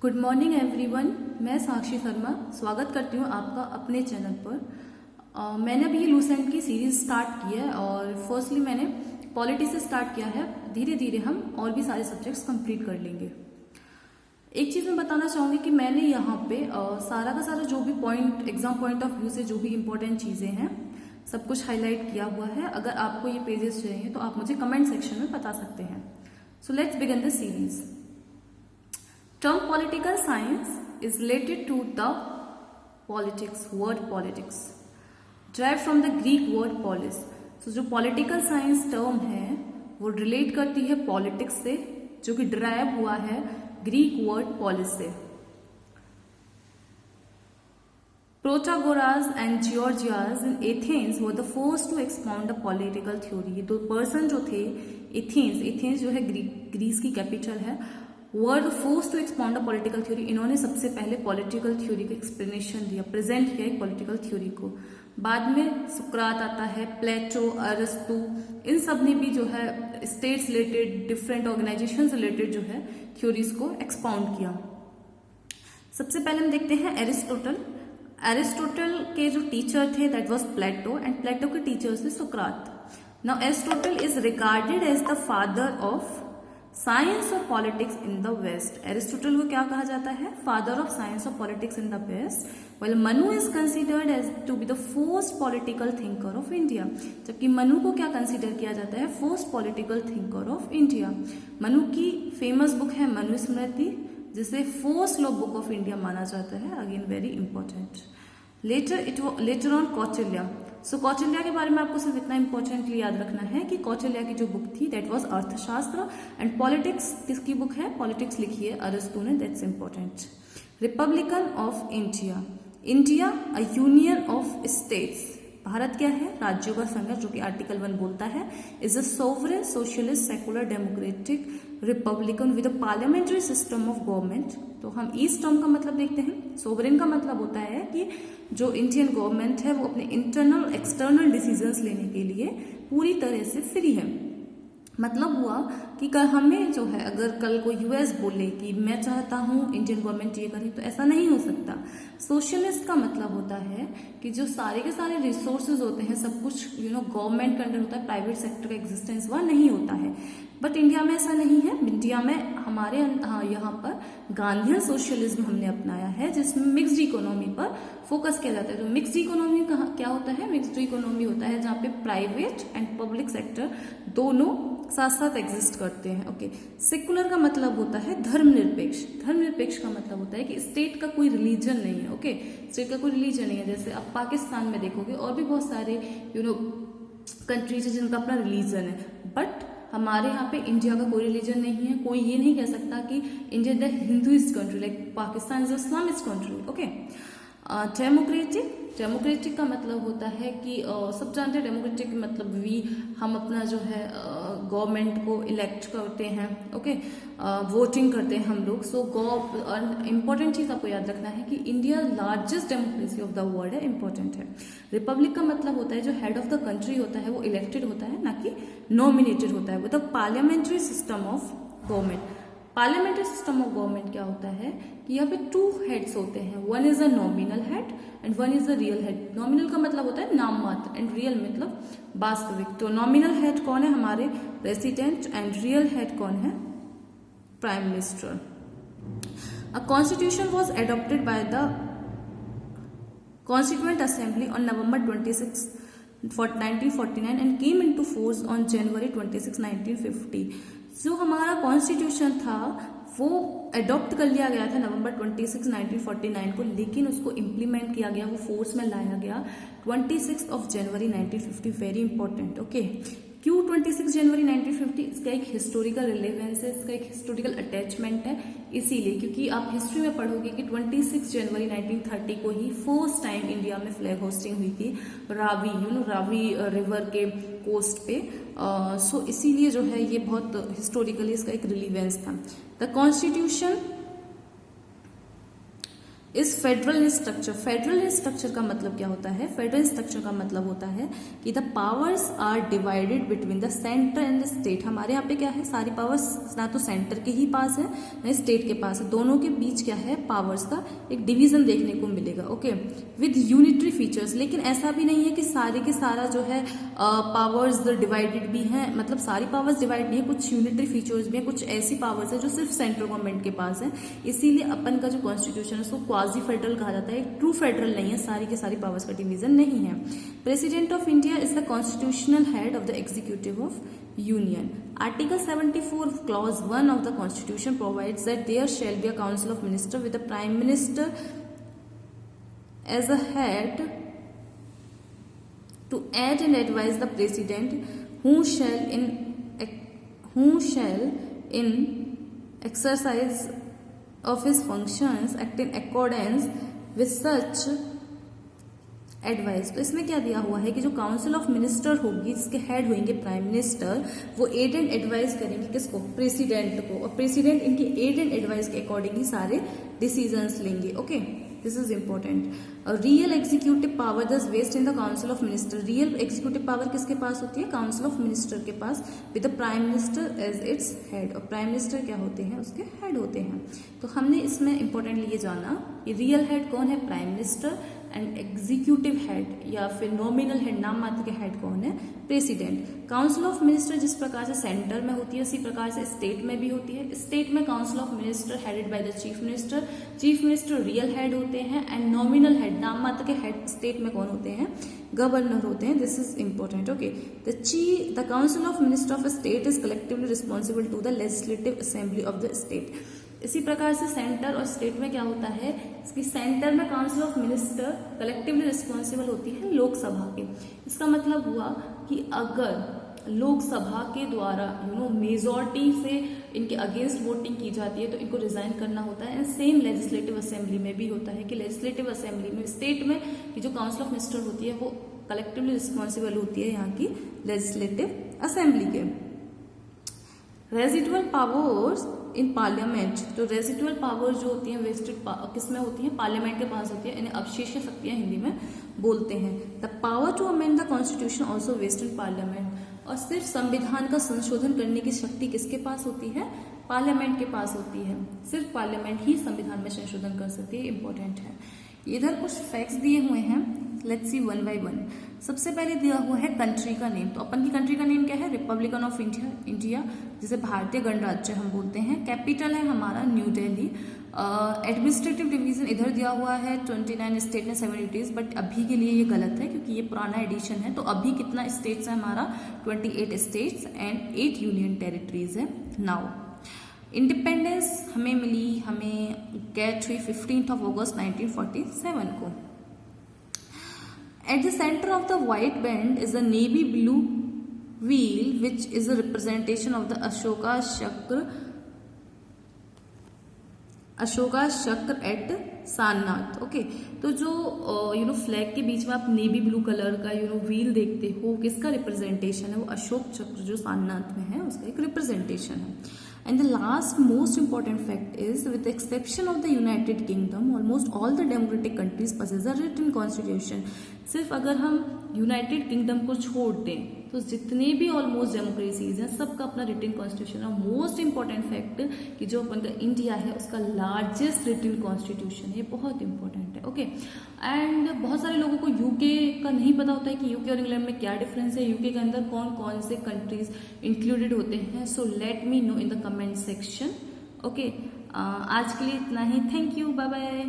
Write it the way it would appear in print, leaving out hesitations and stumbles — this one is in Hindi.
Good morning everyone. मैं साक्षी शर्मा स्वागत करती हूँ आपका अपने चैनल पर। मैंने अभी लूसेंट की सीरीज स्टार्ट की है और फर्स्टली मैंने पॉलिटी से स्टार्ट किया है। धीरे धीरे हम और भी सारे सब्जेक्ट्स कंप्लीट कर लेंगे। एक चीज़ मैं बताना चाहूँगी कि मैंने यहाँ पे सारा का सारा जो भी point exam point of view से जो भी इंपॉर्टेंट चीज़ें हैं सब कुछ हाईलाइट किया हुआ है। अगर आपको ये पेजेस चाहिए तो आप मुझे कमेंट सेक्शन में बता सकते हैं। So let's begin the series. Term political science is related to the politics, word politics, derived from the Greek word polis. So जो political science term है वो relate करती है politics से, जो कि derive हुआ है Greek word polis से। Protagoras and Georgias in Athens were the first to expound the political theory। ये दो पर्सन जो थे एथेंस जो है ग्रीस की कैपिटल है, were the first to expound the political theory. इन्होंने सबसे पहले पॉलिटिकल थ्योरी का एक्सप्लेनेशन दिया, प्रेजेंट किया एक पॉलिटिकल थ्योरी को। बाद में सुकरात आता है, प्लेटो, अरस्तु, इन सब ने भी जो है states related, different organisation related जो है थ्योरीज को एक्सपाउंड किया। सबसे पहले हम देखते हैं एरिस्टोटल। एरिस्टोटल के जो टीचर थे that was Plato, and Plato के टीचर्स थे सुकरात। Now Aristotle is regarded as the father of science और politics in the west. Aristotle को क्या कहा जाता है? फादर ऑफ साइंस और politics in the west. Well Manu is considered as to be the first political thinker of India. जबकि मनु को क्या कंसिडर किया जाता है? First political thinker of India. Manu की फेमस बुक है मनुस्मृति, जिसे first law book of India माना जाता है। Again very important. Later on Kautilya. So Kautilya के बारे में आपको सिर्फ इतना इंपॉर्टेंटली याद रखना है कि कौटिल्य की जो बुक थी दैट वाज अर्थशास्त्र, एंड पॉलिटिक्स किसकी बुक है? पॉलिटिक्स लिखी है अरस्तु ने, that's important. Republican of India. India a union of states. Bharat क्या है? राज्यों का संघ, जो कि आर्टिकल 1 बोलता है, is a sovereign socialist secular democratic Republican with a parliamentary system of government. तो हम इस टर्म का मतलब देखते हैं। सोवरेन का मतलब होता है कि जो इंडियन गवर्नमेंट है वो अपने इंटरनल एक्सटर्नल डिसीजंस लेने के लिए पूरी तरह से फ्री है। मतलब हुआ कि कल हमें जो है, अगर कल को यूएस बोले कि मैं चाहता हूं इंडियन गवर्नमेंट ये करे, तो ऐसा नहीं हो सकता। सोशलिस्ट का मतलब होता है कि जो सारे के सारे रिसोर्सेज होते हैं, सब कुछ गवर्नमेंट के अंडर होता है, प्राइवेट सेक्टर का एग्जिस्टेंस वह नहीं होता है। बट इंडिया में ऐसा नहीं है। इंडिया में हमारे यहाँ पर गांधीयन सोशलिज्म हमने अपनाया है, जिसमें मिक्स्ड इकोनॉमी पर फोकस किया जाता है। तो मिक्स्ड इकोनॉमी क्या होता है? मिक्स्ड इकोनॉमी होता है जहाँ पे प्राइवेट एंड पब्लिक सेक्टर दोनों साथ साथ एग्जिस्ट करते हैं। ओके। सेकुलर का मतलब होता है धर्मनिरपेक्ष। धर्मनिरपेक्ष का मतलब होता है कि स्टेट का कोई रिलीजन नहीं है। ओके, स्टेट का कोई रिलीजन नहीं है। जैसे आप पाकिस्तान में देखोगे और भी बहुत सारे कंट्रीज है जिनका अपना रिलीजन है, बट हमारे यहाँ पे इंडिया का कोई रिलीजन नहीं है। कोई ये नहीं कह सकता कि India is the Hinduist country, like Pakistan is Islamist country. Okay. Democratic का मतलब होता है कि सब जानते हैं डेमोक्रेटिक मतलब हम अपना जो है गवर्नमेंट को इलेक्ट करते हैं। ओके, वोटिंग करते हैं हम लोग। सो इंपॉर्टेंट चीज आपको याद रखना है कि India largest democracy of the world है, इंपॉर्टेंट है। रिपब्लिक का मतलब होता है जो हेड ऑफ द कंट्री होता है वो इलेक्टेड होता है, ना कि नॉमिनेटेड होता है। वो the parliamentary system of government. Parliamentary system of government क्या होता है कि यहाँ पे 2 हेड्स होते हैं। One is a nominal head and one is a real head. Nominal का मतलब होता है नाम मात्र, एंड रियल मतलब वास्तविक। तो नॉमिनल हेड कौन है? हमारे प्रेसिडेंट, एंड रियल हेड कौन है? Prime minister. A constitution was adopted by the constituent assembly on November 26, 1949 and came into force on January 26, 1950। जो हमारा कॉन्स्टिट्यूशन था वो अडॉप्ट कर लिया गया था November 26, 1949 को, लेकिन उसको इम्प्लीमेंट किया गया, वो फोर्स में लाया गया 26 January 1950। Very important. ओके, क्यों 26 जनवरी 1950? इसका एक हिस्टोरिकल रिलेवेंस है, इसका एक हिस्टोरिकल अटैचमेंट है, इसीलिए क्योंकि आप हिस्ट्री में पढ़ोगे कि 26 जनवरी 1930 को ही फर्स्ट टाइम इंडिया में फ्लैग होस्टिंग हुई थी रावी रावी रिवर के कोस्ट पे। सो इसीलिए जो है ये बहुत हिस्टोरिकली इसका एक रिलेवेंस था। द इस फेडरल स्ट्रक्चर। फेडरल स्ट्रक्चर का मतलब क्या होता है? फेडरल स्ट्रक्चर का मतलब होता है कि the powers are divided between the centre and state. हमारे यहाँ पे क्या है, सारी पावर्स ना तो सेंटर के ही पास है ना स्टेट के पास है, दोनों के बीच क्या है, पावर्स का एक डिवीजन देखने को मिलेगा। Okay, with unitary features. लेकिन ऐसा भी नहीं है कि सारे के सारा जो है पावर्स डिवाइडेड भी हैं, मतलब सारी पावर्स डिवाइड नहीं है, कुछ यूनिटरी फीचर्स भी हैं, कुछ ऐसी पावर्स है जो सिर्फ सेंट्रल गवर्नमेंट के पास है। इसीलिए अपन का जो कॉन्स्टिट्यूशन है उसको क्वाजी फेडरल कहा जाता है, ट्रू फेडरल नहीं है, सारी के सारी पावर्स का डिवीजन नहीं है। President of India is the constitutional head of the executive of union. Article 74 clause 1 of the constitution provides that there shall be a council of minister with the prime minister as a head to aid and advise the president who shall in exercise of his functions act in accordance with such advice. तो इसमें क्या दिया हुआ है कि जो काउंसिल ऑफ मिनिस्टर होगी, जिसके हेड होंगे प्राइम मिनिस्टर, वो एड एंड एडवाइस करेंगे किसको, प्रेसिडेंट को, और प्रेसिडेंट इनकी एड एंड एडवाइस के अकॉर्डिंग ही सारे डिसीजंस लेंगे। Okay, this is important. Real executive power does vest in the council of minister. Real executive power किसके पास होती है, काउंसिल ऑफ मिनिस्टर के पास, with the prime minister as its head. और प्राइम मिनिस्टर क्या होते हैं, उसके हेड होते हैं। तो हमने इसमें इंपॉर्टेंटली ये जाना कि रियल हेड कौन है, prime minister, and executive head या फिर नॉमिनल हेड, नाम मात्र के हेड कौन है, प्रेसिडेंट। काउंसिल ऑफ मिनिस्टर जिस प्रकार से सेंटर में होती है उसी प्रकार से स्टेट में भी होती है। स्टेट में council of minister headed by the chief minister, chief minister real head होते हैं, एंड नॉमिनल हेड, नाम मात्र के हेड स्टेट में कौन होते हैं, गवर्नर होते हैं। This is important. Okay, the council of minister of a state is collectively responsible to the legislative assembly of the state. इसी प्रकार से सेंटर और स्टेट में क्या होता है, इसकी सेंटर में council of minister collectively responsible होती है लोकसभा के। इसका मतलब हुआ कि अगर लोकसभा के द्वारा मेजॉरिटी से इनके अगेंस्ट वोटिंग की जाती है तो इनको रिजाइन करना होता है। एंड सेम लेजिस्लेटिव असेंबली में भी होता है कि लेजिस्लेटिव असेंबली में स्टेट में की जो काउंसिल ऑफ मिनिस्टर होती है वो कलेक्टिवली रिस्पॉन्सिबल होती है यहाँ की लेजिस्लेटिव असेंबली के। Residual powers in parliament. तो रेजिडुअल पावर जो होती हैं वेस्टेड किसमें होती हैं, पार्लियामेंट के पास होती है, इन्हें अवशेष शक्तियां हिंदी में बोलते हैं। The power to amend the constitution also vest in parliament. और सिर्फ संविधान का संशोधन करने की शक्ति किसके पास होती है, पार्लियामेंट के पास होती है। सिर्फ पार्लियामेंट ही संविधान में संशोधन कर सकती है, इंपॉर्टेंट है। इधर कुछ फैक्ट्स दिए हुए हैं, let's see one by one. सबसे पहले दिया हुआ है कंट्री का नेम। तो अपन की कंट्री का नेम क्या है, रिपब्लिकन ऑफ इंडिया, जिसे भारतीय गणराज्य हम बोलते हैं। कैपिटल है हमारा न्यू दिल्ली। एडमिनिस्ट्रेटिव डिवीजन इधर दिया हुआ है 29 स्टेट में 7 यूनिटीज, बट अभी के लिए ये गलत है क्योंकि ये पुराना एडिशन है। तो अभी कितना स्टेट्स है हमारा, 28 स्टेट्स एंड 8 यूनियन टेरिटरीज है। नाउ इंडिपेंडेंस हमें मिली, हमें गेट हुई 15 अगस्त 1947 को। At the center of the white band is a navy blue wheel which is a representation of the Ashoka Chakra at Sarnath. Okay, तो जो फ्लैग के बीच में आप नेवी ब्लू कलर का व्हील देखते हो, किसका रिप्रेजेंटेशन है, वो अशोक चक्र जो सारनाथ में है उसका एक रिप्रेजेंटेशन है। And the last most important fact is, with the exception of the United Kingdom, almost all the democratic countries possess a written constitution. सिर्फ अगर हम यूनाइटेड किंगडम को छोड़ दें तो जितने भी ऑलमोस्ट डेमोक्रेसीज हैं सबका अपना रिटन कॉन्स्टिट्यूशन है। मोस्ट इंपॉर्टेंट फैक्ट कि जो अपन का इंडिया है उसका लार्जेस्ट रिटन कॉन्स्टिट्यूशन है, बहुत इंपॉर्टेंट है। ओके, एंड बहुत सारे लोगों को यूके का नहीं पता होता है कि यूके और इंग्लैंड में क्या डिफरेंस है, यूके के अंदर कौन कौन से कंट्रीज इंक्लूडेड होते हैं। So let me know in the comment section. Okay, आज के लिए इतना ही। Thank you, bye bye.